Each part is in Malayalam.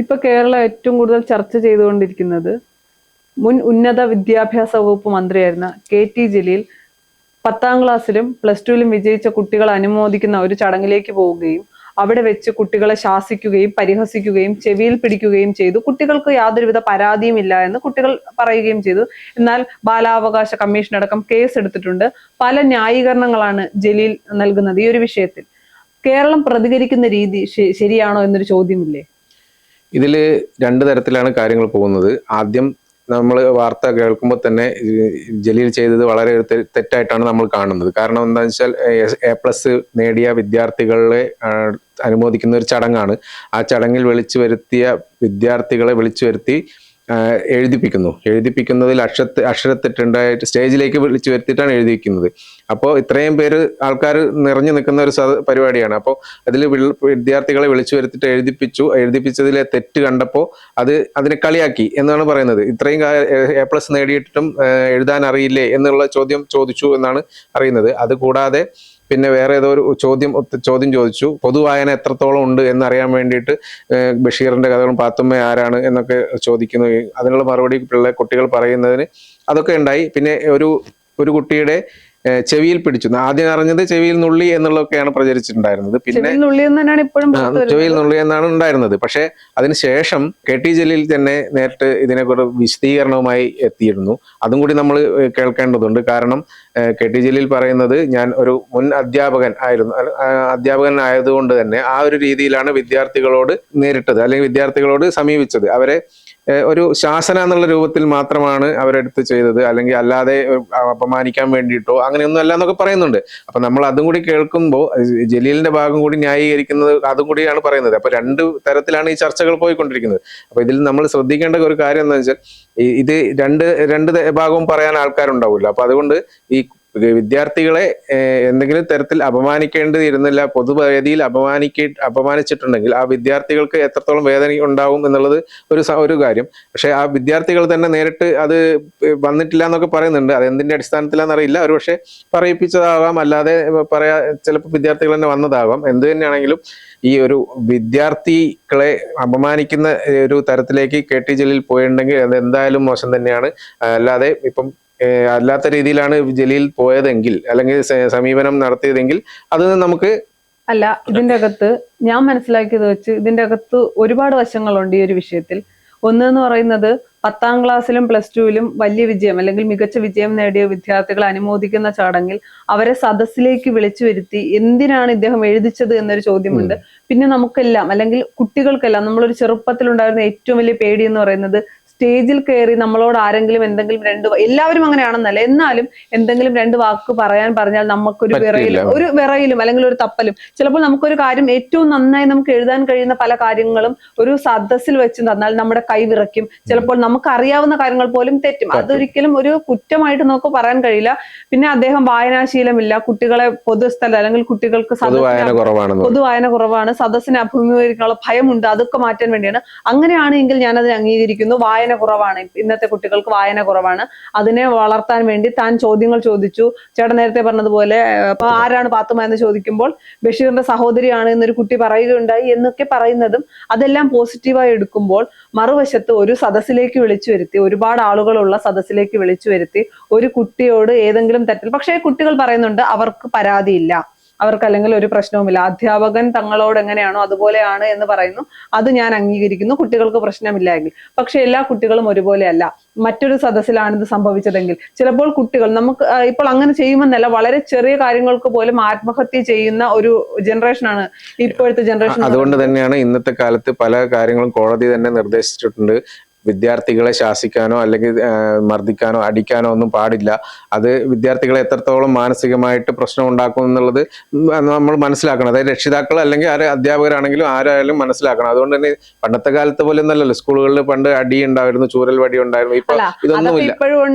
ഇപ്പൊ കേരളം ഏറ്റവും കൂടുതൽ ചർച്ച ചെയ്തുകൊണ്ടിരിക്കുന്നത് മുൻ ഉന്നത വിദ്യാഭ്യാസ വകുപ്പ് മന്ത്രിയായിരുന്ന KT ജലീൽ 10ാം ക്ലാസ്സിലും +2ലും വിജയിച്ച കുട്ടികളെ അനുമോദിക്കുന്ന ഒരു ചടങ്ങിലേക്ക് പോവുകയും അവിടെ വെച്ച് കുട്ടികളെ ശാസിക്കുകയും പരിഹസിക്കുകയും ചെവിയിൽ പിടിക്കുകയും ചെയ്തു. കുട്ടികൾക്ക് യാതൊരുവിധ പരാതിയും ഇല്ല എന്ന് കുട്ടികൾ പറയുകയും ചെയ്തു. എന്നാൽ ബാലാവകാശ കമ്മീഷൻ അടക്കം കേസ് എടുത്തിട്ടുണ്ട്. പല ന്യായീകരണങ്ങളാണ് ജലീൽ നൽകുന്നത് ഈ ഒരു വിഷയത്തിൽ. കേരളം പ്രതികരിക്കുന്ന രീതി ശരിയാണോ എന്നൊരു ചോദ്യമില്ലേ? ഇതിൽ രണ്ട് തരത്തിലാണ് കാര്യങ്ങൾ പോകുന്നത്. ആദ്യം നമ്മൾ വാർത്ത കേൾക്കുമ്പോൾ തന്നെ ജലീൽ ചെയ്തത് വളരെ തെറ്റായിട്ടാണ് നമ്മൾ കാണുന്നത്. കാരണം എന്താണെന്ന് വെച്ചാൽ A+ നേടിയ വിദ്യാർത്ഥികളെ അനുമോദിക്കുന്ന ഒരു ചടങ്ങാണ്. ആ ചടങ്ങിൽ വിദ്യാർത്ഥികളെ വിളിച്ചു വരുത്തി എഴുതിപ്പിക്കുന്നതിൽ അക്ഷരത്തെറ്റുണ്ടായിട്ട് സ്റ്റേജിലേക്ക് വിളിച്ചു വരുത്തിയിട്ടാണ് എഴുതിക്കുന്നത്. അപ്പോൾ ഇത്രയും പേര് ആൾക്കാർ നിറഞ്ഞു നിൽക്കുന്ന ഒരു പരിപാടിയാണ്. അപ്പോൾ അതിൽ വിദ്യാർത്ഥികളെ വിളിച്ചു വരുത്തിയിട്ട് എഴുതിപ്പിച്ചതിലെ തെറ്റ് കണ്ടപ്പോൾ അതിനെ കളിയാക്കി എന്നാണ് പറയുന്നത്. ഇത്രയും A+ നേടിയിട്ടും എഴുതാൻ അറിയില്ലേ എന്നുള്ള ചോദ്യം ചോദിച്ചു എന്നാണ് അറിയുന്നത്. അതുകൂടാതെ പിന്നെ വേറെ ഏതോ ഒരു ചോദ്യം ചോദിച്ചു, പൊതുവായന എത്രത്തോളം ഉണ്ട് എന്നറിയാൻ വേണ്ടിയിട്ട് ബഷീറിന്റെ കഥകളും പാത്തുമ്മ ആരാണ് എന്നൊക്കെ ചോദിക്കുന്നു. അതിനുള്ള മറുപടി കുട്ടികൾ പറയുന്നതിന് അതൊക്കെ ഉണ്ടായി. പിന്നെ ഒരു കുട്ടിയുടെ ചെവിയിൽ പിടിച്ചു. ആദ്യം അറിഞ്ഞത് ചെവിയിൽ നുള്ളി എന്നുള്ളതൊക്കെയാണ് പ്രചരിച്ചിട്ടുണ്ടായിരുന്നത്. പിന്നെ ചെവിയിൽ നുള്ളി എന്നാണ് ഉണ്ടായിരുന്നത്. പക്ഷെ അതിനുശേഷം KT ജലീൽ തന്നെ നേരിട്ട് ഇതിനെക്കുറിച്ച് വിശദീകരണവുമായി എത്തിയിരുന്നു. അതും കൂടി നമ്മൾ കേൾക്കേണ്ടതുണ്ട്. കാരണം KT ജലീൽ പറയുന്നത്, ഞാൻ ഒരു മുൻ അധ്യാപകൻ ആയതുകൊണ്ട് തന്നെ ആ ഒരു രീതിയിലാണ് വിദ്യാർത്ഥികളോട് നേരിട്ടത്, അല്ലെങ്കിൽ വിദ്യാർത്ഥികളോട് സമീപിച്ചത്. അവരെ ഒരു ശാസന എന്നുള്ള രൂപത്തിൽ മാത്രമാണ് അവരെടുത്ത് ചെയ്തത്, അല്ലെങ്കിൽ അല്ലാതെ അപമാനിക്കാൻ വേണ്ടിയിട്ടോ അങ്ങനെയൊന്നും അല്ല എന്നൊക്കെ പറയുന്നുണ്ട്. അപ്പൊ നമ്മൾ അതും കൂടി കേൾക്കുമ്പോൾ ജലീലിന്റെ ഭാഗം കൂടി ന്യായീകരിക്കുന്നത് അതും കൂടിയാണ് പറയുന്നത്. അപ്പൊ രണ്ട് തരത്തിലാണ് ഈ ചർച്ചകൾ പോയിക്കൊണ്ടിരിക്കുന്നത്. അപ്പൊ ഇതിൽ നമ്മൾ ശ്രദ്ധിക്കേണ്ട ഒരു കാര്യം എന്താണെന്ന് വെച്ചാൽ, ഇത് രണ്ട് ഭാഗവും പറയാൻ ആൾക്കാരുണ്ടാവില്ല. അപ്പൊ അതുകൊണ്ട് ഈ വിദ്യാർത്ഥികളെ എന്തെങ്കിലും തരത്തിൽ അപമാനിക്കേണ്ടിയിരുന്നില്ല. പൊതുവേദിയിൽ അപമാനിച്ചിട്ടുണ്ടെങ്കിൽ ആ വിദ്യാർത്ഥികൾക്ക് എത്രത്തോളം വേദന ഉണ്ടാവും എന്നുള്ളത് ഒരു കാര്യം. പക്ഷെ ആ വിദ്യാർത്ഥികൾ തന്നെ നേരിട്ട് അത് വന്നിട്ടില്ല എന്നൊക്കെ പറയുന്നുണ്ട്. അത് എന്തിന്റെ അടിസ്ഥാനത്തിലാണെന്നറിയില്ല. ഒരു പക്ഷെ പറയിപ്പിച്ചതാകാം, അല്ലാതെ ചിലപ്പോൾ വിദ്യാർത്ഥികൾ തന്നെ വന്നതാകാം. എന്ത് തന്നെയാണെങ്കിലും ഈ ഒരു വിദ്യാർത്ഥികളെ അപമാനിക്കുന്ന ഒരു തരത്തിലേക്ക് KT ജലീൽ പോയിട്ടുണ്ടെങ്കിൽ അത് എന്തായാലും മോശം തന്നെയാണ്. അല്ലാതെ ഇപ്പം അല്ലാത്ത രീതിയിലാണ് ജലീൽ പോയതെങ്കിൽ, അല്ലെങ്കിൽ സമീപനം നടത്തിയതെങ്കിൽ അത് നമുക്ക് അല്ല. ഇതിന്റെ അകത്ത് ഞാൻ മനസ്സിലാക്കിയത് വെച്ച് ഇതിന്റെ അകത്ത് ഒരുപാട് വശങ്ങളുണ്ട് ഈ ഒരു വിഷയത്തിൽ. ഒന്നെന്ന് പറയുന്നത്, 10ാം ക്ലാസ്സിലും +2ലും വലിയ വിജയം അല്ലെങ്കിൽ മികച്ച വിജയം നേടിയ വിദ്യാർത്ഥികളെ അനുമോദിക്കുന്ന ചടങ്ങിൽ അവരെ സദസ്സിലേക്ക് വിളിച്ചു വരുത്തി എന്തിനാണ് ഇദ്ദേഹം എഴുതിച്ചത് എന്നൊരു ചോദ്യമുണ്ട്. പിന്നെ നമുക്കെല്ലാം, അല്ലെങ്കിൽ കുട്ടികൾക്കെല്ലാം, നമ്മളൊരു ചെറുപ്പത്തിലുണ്ടായിരുന്ന ഏറ്റവും വലിയ പേടി എന്ന് പറയുന്നത്, സ്റ്റേജിൽ കയറി നമ്മളോട് ആരെങ്കിലും എന്തെങ്കിലും എല്ലാവരും അങ്ങനെയാണെന്നല്ല, എന്നാലും എന്തെങ്കിലും 2 വാക്ക് പറഞ്ഞാൽ നമുക്കൊരു വിറയിലും അല്ലെങ്കിൽ ഒരു തപ്പലും. ചിലപ്പോൾ നമുക്കൊരു കാര്യം ഏറ്റവും നന്നായി നമുക്ക് എഴുതാൻ കഴിയുന്ന പല കാര്യങ്ങളും ഒരു സദസ്സിൽ വെച്ച് തന്നാൽ നമ്മുടെ കൈ വിറയ്ക്കും. ചിലപ്പോൾ നമുക്ക് അറിയാവുന്ന കാര്യങ്ങൾ പോലും തെറ്റും. അതൊരിക്കലും ഒരു കുറ്റമായിട്ട് നമുക്ക് പറയാൻ കഴിയില്ല. പിന്നെ അദ്ദേഹം വായനാശീലമില്ല, കുട്ടികളെ പൊതുസ്ഥലം അല്ലെങ്കിൽ കുട്ടികൾക്ക് പൊതുവായന കുറവാണ്, സദസ്സിനെ അഭിമുഖീകരിക്കാനുള്ള ഭയമുണ്ട്, അതൊക്കെ മാറ്റാൻ വേണ്ടിയാണ്. അങ്ങനെയാണെങ്കിൽ ഞാനത് അംഗീകരിക്കുന്നു. വായന കുറവാണ്, ഇന്നത്തെ കുട്ടികൾക്ക് വായന കുറവാണ്. അതിനെ വളർത്താൻ വേണ്ടി താൻ ചോദ്യങ്ങൾ ചോദിച്ചു. ചേട്ടൻ നേരത്തെ പറഞ്ഞതുപോലെ ആരാണ് പാത്തുമ്മ എന്ന് ചോദിക്കുമ്പോൾ ബഷീറിന്റെ സഹോദരിയാണ് എന്നൊരു കുട്ടി പറയുകയുണ്ടായി എന്നൊക്കെ പറയുന്നതും അതെല്ലാം പോസിറ്റീവായി എടുക്കുമ്പോൾ, മറുവശത്ത് ഒരു സദസ്സിലേക്ക് വിളിച്ചു വരുത്തി, ഒരുപാട് ആളുകളുള്ള സദസ്സിലേക്ക് വിളിച്ചു വരുത്തി ഒരു കുട്ടിയോട് ഏതെങ്കിലും തരത്തിൽ, പക്ഷേ കുട്ടികൾ പറയുന്നുണ്ട് അവർക്ക് പരാതിയില്ല, അവർക്ക് അല്ലെങ്കിൽ ഒരു പ്രശ്നവുമില്ല, അധ്യാപകൻ തങ്ങളോട് എങ്ങനെയാണോ അതുപോലെയാണ് എന്ന് പറയുന്നു. അത് ഞാൻ അംഗീകരിക്കുന്നു, കുട്ടികൾക്ക് പ്രശ്നമില്ല എങ്കിൽ. പക്ഷെ എല്ലാ കുട്ടികളും ഒരുപോലെയല്ല. മറ്റൊരു സദസ്സിലാണ് ഇത് സംഭവിച്ചതെങ്കിൽ ചിലപ്പോൾ കുട്ടികൾ, നമുക്ക് ഇപ്പോൾ അങ്ങനെ ചെയ്യുമെന്നല്ല, വളരെ ചെറിയ കാര്യങ്ങൾക്ക് പോലും ആത്മഹത്യ ചെയ്യുന്ന ഒരു ജനറേഷനാണ് ഇപ്പോഴത്തെ ജനറേഷൻ. അതുകൊണ്ട് തന്നെയാണ് ഇന്നത്തെ കാലത്ത് പല കാര്യങ്ങളും കോടതി തന്നെ നിർദ്ദേശിച്ചിട്ടുണ്ട്. വിദ്യാർത്ഥികളെ ശാസിക്കാനോ അല്ലെങ്കിൽ മർദ്ദിക്കാനോ അടിക്കാനോ ഒന്നും പാടില്ല. അത് വിദ്യാർത്ഥികളെ എത്രത്തോളം മാനസികമായിട്ട് പ്രശ്നം ഉണ്ടാക്കും എന്നുള്ളത് നമ്മൾ മനസ്സിലാക്കണം. അതായത് രക്ഷിതാക്കൾ അല്ലെങ്കിൽ അധ്യാപകരാണെങ്കിലും ആരായാലും മനസ്സിലാക്കണം. അതുകൊണ്ട് തന്നെ പണ്ടത്തെ കാലത്ത് പോലെ ഒന്നല്ലല്ലോ, സ്കൂളുകളിൽ പണ്ട് അടി ഉണ്ടായിരുന്നു, ചൂരൽ വടി ഉണ്ടായിരുന്നു. ഇപ്പൊ ഇതൊന്നുമില്ല.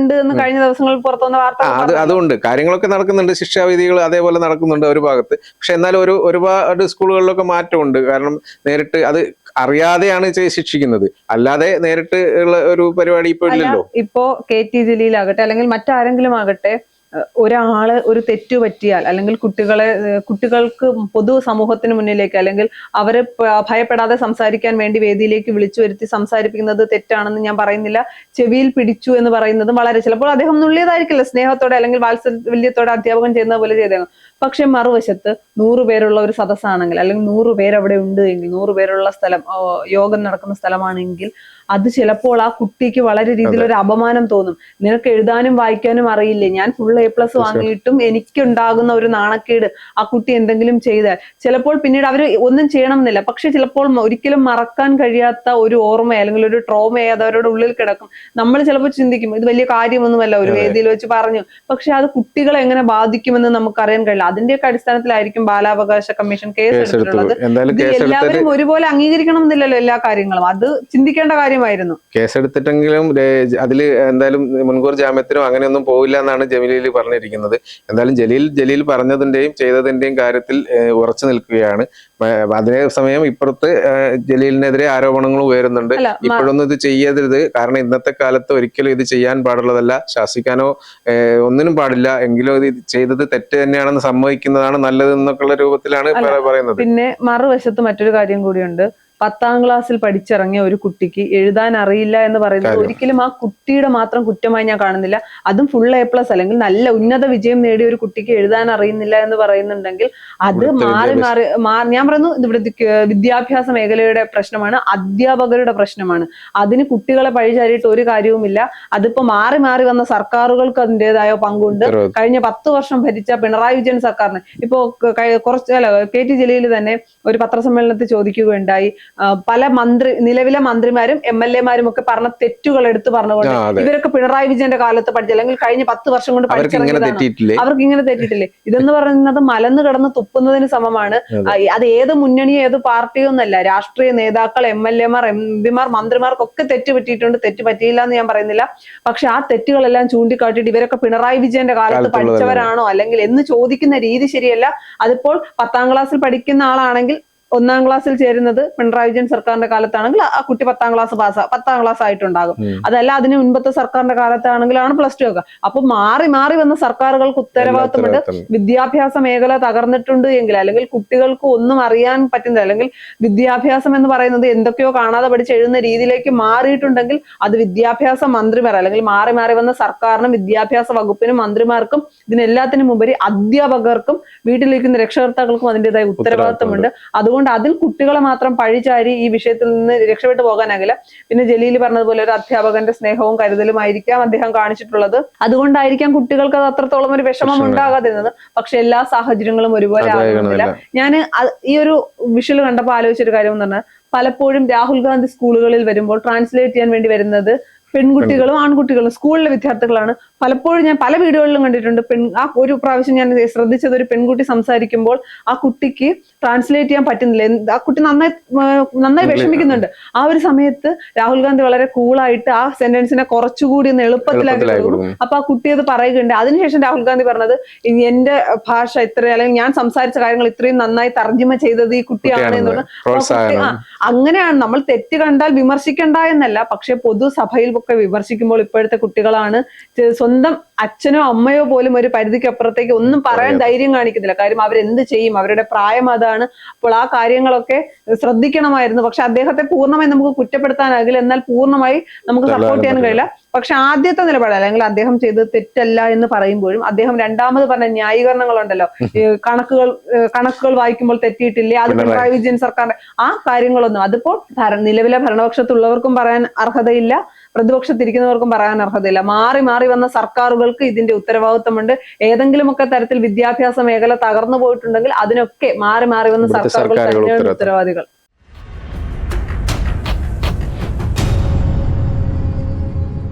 കഴിഞ്ഞ ദിവസങ്ങളിൽ പുറത്തുവന്ന വാർത്ത അതുകൊണ്ട് കാര്യങ്ങളൊക്കെ നടക്കുന്നുണ്ട്, ശിക്ഷാവിധികൾ അതേപോലെ നടക്കുന്നുണ്ട് ഒരു ഭാഗത്ത്. പക്ഷെ എന്നാലും ഒരുപാട് സ്കൂളുകളിലൊക്കെ മാറ്റമുണ്ട്. കാരണം നേരിട്ട് അത് അറിയാതെയാണ് ശിക്ഷിക്കുന്നത്, അല്ലാതെ നേരിട്ട് ഉള്ള ഒരു പരിപാടി ഇപ്പൊ ഇല്ലല്ലോ. ഇപ്പോ KT ജലീൽ ആകട്ടെ അല്ലെങ്കിൽ മറ്റാരെങ്കിലും ആകട്ടെ, ഒരാള് ഒരു തെറ്റു പറ്റിയാൽ അല്ലെങ്കിൽ കുട്ടികൾക്ക് പൊതു സമൂഹത്തിന് മുന്നിലേക്ക് അല്ലെങ്കിൽ അവരെ ഭയപ്പെടാതെ സംസാരിക്കാൻ വേണ്ടി വേദിയിലേക്ക് വിളിച്ചു വരുത്തി സംസാരിപ്പിക്കുന്നത് തെറ്റാണെന്ന് ഞാൻ പറയുന്നില്ല. ചെവിയിൽ പിടിച്ചു എന്ന് പറയുന്നത് വളരെ ചിലപ്പോൾ അദ്ദേഹം നുള്ളിയതായിരിക്കില്ല, സ്നേഹത്തോടെ അല്ലെങ്കിൽ വാത്സല്യത്തോടെ അധ്യാപകൻ ചെയ്യുന്നത് പോലെ ചെയ്തേക്കാം. പക്ഷെ മറുവശത്ത് 100 പേരുള്ള ഒരു സദസ്സാണെങ്കിൽ അല്ലെങ്കിൽ 100 പേര് അവിടെ ഉണ്ട് എങ്കിൽ, 100 പേരുള്ള സ്ഥലം, യോഗം നടക്കുന്ന സ്ഥലമാണെങ്കിൽ അത് ചിലപ്പോൾ ആ കുട്ടിക്ക് വളരെ രീതിയിൽ ഒരു അപമാനം തോന്നും. നിനക്ക് എഴുതാനും വായിക്കാനും അറിയില്ലേ, ഞാൻ ഫുൾ A+ വാങ്ങിയിട്ടും എനിക്കുണ്ടാകുന്ന ഒരു നാണക്കേട് ആ കുട്ടി എന്തെങ്കിലും ചെയ്താൽ ചിലപ്പോൾ പിന്നീട് അവർ ഒന്നും ചെയ്യണമെന്നില്ല, പക്ഷെ ചിലപ്പോൾ ഒരിക്കലും മറക്കാൻ കഴിയാത്ത ഒരു ഓർമ്മ അല്ലെങ്കിൽ ഒരു ട്രോമ അത് അവരുടെ ഉള്ളിൽ കിടക്കും. നമ്മൾ ചിലപ്പോൾ ചിന്തിക്കും ഇത് വലിയ കാര്യമൊന്നുമല്ല, ഒരു വേദിയിൽ വെച്ച് പറഞ്ഞു, പക്ഷെ അത് കുട്ടികളെ എങ്ങനെ ബാധിക്കുമെന്ന് നമുക്കറിയാൻ കഴിയില്ല. അതിന്റെയൊക്കെ അടിസ്ഥാനത്തിലായിരിക്കും ബാലാവകാശ കമ്മീഷൻ കേസ് എടുത്തിട്ടുള്ളത്. എല്ലാവരും ഒരുപോലെ അംഗീകരിക്കണം എന്നില്ലല്ലോ എല്ലാ കാര്യങ്ങളും, അത് ചിന്തിക്കേണ്ട കാര്യമായിരുന്നു. കേസെടുത്തിട്ടെങ്കിലും അതിൽ എന്തായാലും മുൻകൂർ ജാമ്യത്തിനോ അങ്ങനെയൊന്നും പോവില്ല എന്നാണ് ജലീൽ പറഞ്ഞിരിക്കുന്നത്. എന്തായാലും ജലീൽ പറഞ്ഞതിന്റെയും ചെയ്തതിന്റെയും കാര്യത്തിൽ ഉറച്ചു നിൽക്കുകയാണ്. അതേ സമയം ഇപ്പുറത്ത് ജലീലിനെതിരെ ആരോപണങ്ങൾ ഉയരുന്നുണ്ട്. ഇപ്പോഴൊന്നും ഇത് ചെയ്യരുത്, കാരണം ഇന്നത്തെ കാലത്ത് ഒരിക്കലും ഇത് ചെയ്യാൻ പാടുള്ളതല്ല, ശാസിക്കാനോ ഒന്നിനും പാടില്ല, എങ്കിലും ഇത് ചെയ്തത് തെറ്റ് തന്നെയാണെന്ന് സമ്മതിക്കുന്നതാണ് നല്ലത് എന്നൊക്കെയുള്ള രൂപത്തിലാണ് പറയുന്നത്. പിന്നെ മറുവശത്ത് മറ്റൊരു കാര്യം കൂടിയുണ്ട്. 10ാം ക്ലാസ്സിൽ പഠിച്ചിറങ്ങിയ ഒരു കുട്ടിക്ക് എഴുതാൻ അറിയില്ല എന്ന് പറയുന്നത് ഒരിക്കലും ആ കുട്ടിയുടെ മാത്രം കുറ്റമായി ഞാൻ കാണുന്നില്ല. അതും ഫുൾ A+ അല്ലെങ്കിൽ നല്ല ഉന്നത വിജയം നേടിയ ഒരു കുട്ടിക്ക് എഴുതാൻ അറിയുന്നില്ല എന്ന് പറയുന്നുണ്ടെങ്കിൽ അത് ഞാൻ പറയുന്നു ഇവിടെ വിദ്യാഭ്യാസ മേഖലയുടെ പ്രശ്നമാണ്, അധ്യാപകരുടെ പ്രശ്നമാണ്. അതിന് കുട്ടികളെ പഴിചാരിയിട്ട് ഒരു കാര്യവുമില്ല. അതിപ്പോ മാറി മാറി വന്ന സർക്കാരുകൾക്ക് അതിൻ്റെതായ പങ്കുണ്ട്. കഴിഞ്ഞ 10 വർഷം ഭരിച്ച പിണറായി വിജയൻ സർക്കാരിന് ഇപ്പോ KT ജലീൽ തന്നെ ഒരു പത്രസമ്മേളനത്തിൽ ചോദിക്കുകയുണ്ടായി, പല നിലവിലെ മന്ത്രിമാരും MLA-മാരും ഒക്കെ പറഞ്ഞ തെറ്റുകൾ എടുത്ത് പറഞ്ഞുകൊണ്ട് ഇവരൊക്കെ പിണറായി വിജയന്റെ കാലത്ത് പഠിച്ച അല്ലെങ്കിൽ കഴിഞ്ഞ 10 വർഷം കൊണ്ട് പഠിച്ചിറങ്ങിയതാണ്, അവർക്ക് ഇങ്ങനെ തെറ്റിയിട്ടില്ലേ? ഇതെന്ന് പറയുന്നത് മലന്ന് കിടന്ന് തുപ്പുന്നതിന് സമമാണ്. അത് ഏത് മുന്നണിയോ ഏത് പാർട്ടിയോ ഒന്നല്ല, രാഷ്ട്രീയ നേതാക്കൾ, MLA-മാർ, MP-മാർ, മന്ത്രിമാർക്കൊക്കെ തെറ്റ് പറ്റിയിട്ടുണ്ട്. തെറ്റ് പറ്റിയില്ല എന്ന് ഞാൻ പറയുന്നില്ല. പക്ഷെ ആ തെറ്റുകളെല്ലാം ചൂണ്ടിക്കാട്ടിയിട്ട് ഇവരൊക്കെ പിണറായി വിജയന്റെ കാലത്ത് പഠിച്ചവരാണോ അല്ലെങ്കിൽ എന്ന് ചോദിക്കുന്ന രീതി ശരിയല്ല. അതിപ്പോൾ 10ാം ക്ലാസ്സിൽ പഠിക്കുന്ന ആളാണെങ്കിൽ 1ാം ക്ലാസ്സിൽ ചേരുന്നത് പിണറായി വിജയൻ സർക്കാരിന്റെ കാലത്താണെങ്കിൽ ആ കുട്ടി 10ാം ക്ലാസ് ആയിട്ടുണ്ടാകും. അതല്ല അതിന് മുൻപത്തെ സർക്കാരിന്റെ കാലത്താണെങ്കിലാണ് +2 ഒക്കെ. അപ്പൊ മാറി മാറി വന്ന സർക്കാരുകൾക്ക് ഉത്തരവാദിത്തമുണ്ട്. വിദ്യാഭ്യാസ മേഖല തകർന്നിട്ടുണ്ട് എങ്കിൽ അല്ലെങ്കിൽ കുട്ടികൾക്ക് ഒന്നും അറിയാൻ പറ്റുന്നില്ല അല്ലെങ്കിൽ വിദ്യാഭ്യാസം എന്ന് പറയുന്നത് എന്തൊക്കെയോ കാണാതെ പഠിച്ച് എഴുതുന്ന രീതിയിലേക്ക് മാറിയിട്ടുണ്ടെങ്കിൽ അത് വിദ്യാഭ്യാസ മന്ത്രിമാർ അല്ലെങ്കിൽ മാറി മാറി വന്ന സർക്കാരിനും വിദ്യാഭ്യാസ വകുപ്പിനും മന്ത്രിമാർക്കും ഇതിനെല്ലാത്തിനും ഉപരി അധ്യാപകർക്കും വീട്ടിലിരിക്കുന്ന രക്ഷകർത്താക്കൾക്കും അതിൻ്റെതായ ഉത്തരവാദിത്തമുണ്ട്. അതുകൊണ്ട് അതിൽ കുട്ടികളെ മാത്രം പഴിചാരി ഈ വിഷയത്തിൽ നിന്ന് രക്ഷപ്പെട്ടു പോകാനാകില്ല. പിന്നെ ജലീൽ പറഞ്ഞതുപോലെ ഒരു അധ്യാപകന്റെ സ്നേഹവും കരുതലും ആയിരിക്കാം അദ്ദേഹം കാണിച്ചിട്ടുള്ളത്. അതുകൊണ്ടായിരിക്കാം കുട്ടികൾക്ക് അത് അത്രത്തോളം ഒരു വിഷമം ഉണ്ടാകാതിരുന്നത്. പക്ഷെ എല്ലാ സാഹചര്യങ്ങളും ഒരുപോലെ ആകുന്നില്ല. ഞാൻ ഈ ഒരു വിഷ്വൽ കണ്ടപ്പോൾ ആലോചിച്ചൊരു കാര്യം എന്ന് പറഞ്ഞാൽ, പലപ്പോഴും രാഹുൽ ഗാന്ധി സ്കൂളുകളിൽ വരുമ്പോൾ ട്രാൻസ്ലേറ്റ് ചെയ്യാൻ വേണ്ടി വരുന്നത് പെൺകുട്ടികളും ആൺകുട്ടികളും സ്കൂളിലെ വിദ്യാർത്ഥികളാണ്. പലപ്പോഴും ഞാൻ പല വീഡിയോകളിലും കണ്ടിട്ടുണ്ട്. ആ ഒരു പ്രാവശ്യം ഞാൻ ശ്രദ്ധിച്ചത്, ഒരു പെൺകുട്ടി സംസാരിക്കുമ്പോൾ ആ കുട്ടിക്ക് ട്രാൻസ്ലേറ്റ് ചെയ്യാൻ പറ്റുന്നില്ല. ആ കുട്ടി നന്നായി വിഷമിക്കുന്നുണ്ട്. ആ ഒരു സമയത്ത് രാഹുൽ ഗാന്ധി വളരെ കൂളായിട്ട് ആ സെന്റൻസിനെ കുറച്ചുകൂടി ഒന്ന് എളുപ്പത്തിലാക്കി കൊടുക്കും. അപ്പൊ ആ കുട്ടി അത് പറയുകയുണ്ട്. അതിനുശേഷം രാഹുൽ ഗാന്ധി പറഞ്ഞത്, എന്റെ ഭാഷ ഇത്ര അല്ലെങ്കിൽ ഞാൻ സംസാരിച്ച കാര്യങ്ങൾ ഇത്രയും നന്നായി തർജ്ജിമ ചെയ്തത് ഈ കുട്ടിയാണ് എന്നുള്ളത്. അങ്ങനെയാണ് നമ്മൾ തെറ്റ് കണ്ടാൽ വിമർശിക്കണ്ട എന്നല്ല, പക്ഷെ പൊതുസഭയിൽ ഒക്കെ വിമർശിക്കുമ്പോൾ ഇപ്പോഴത്തെ കുട്ടികളാണ് സ്വന്തം അച്ഛനോ അമ്മയോ പോലും ഒരു പരിധിക്ക് അപ്പുറത്തേക്ക് ഒന്നും പറയാൻ ധൈര്യം കാണിക്കുന്നില്ല. കാര്യം അവരെന്ത് ചെയ്യും, അവരുടെ പ്രായം അതാണ്. അപ്പോൾ ആ കാര്യങ്ങളൊക്കെ ശ്രദ്ധിക്കണമായിരുന്നു. പക്ഷെ അദ്ദേഹത്തെ പൂർണ്ണമായി നമുക്ക് കുറ്റപ്പെടുത്താനാകില്ല, എന്നാൽ പൂർണ്ണമായി നമുക്ക് സപ്പോർട്ട് ചെയ്യാൻ കഴിയില്ല. പക്ഷെ ആദ്യത്തെ നിലപാട് അല്ലെങ്കിൽ അദ്ദേഹം ചെയ്തത് തെറ്റല്ല എന്ന് പറയുമ്പോഴും അദ്ദേഹം രണ്ടാമത് പറഞ്ഞ ന്യായീകരണങ്ങളുണ്ടല്ലോ, കണക്കുകൾ വായിക്കുമ്പോൾ തെറ്റിയിട്ടില്ലേ, അത് പിണറായി വിജയൻ സർക്കാരിന്റെ ആ കാര്യങ്ങളൊന്നും അതിപ്പോൾ നിലവിലെ ഭരണപക്ഷത്തുള്ളവർക്കും പറയാൻ അർഹതയില്ല, പ്രതിപക്ഷത്തിരിക്കുന്നവർക്കും പറയാൻ അർഹതയില്ല. മാറി മാറി വന്ന സർക്കാരുകൾക്ക് ഇതിന്റെ ഉത്തരവാദിത്തമുണ്ട്. ഏതെങ്കിലുമൊക്കെ തരത്തിൽ വിദ്യാഭ്യാസ മേഖല തകർന്നു പോയിട്ടുണ്ടെങ്കിൽ അതിനൊക്കെ മാറി മാറി വന്ന സർക്കാരുകൾ തന്നെയാണ് ഉത്തരവാദികൾ.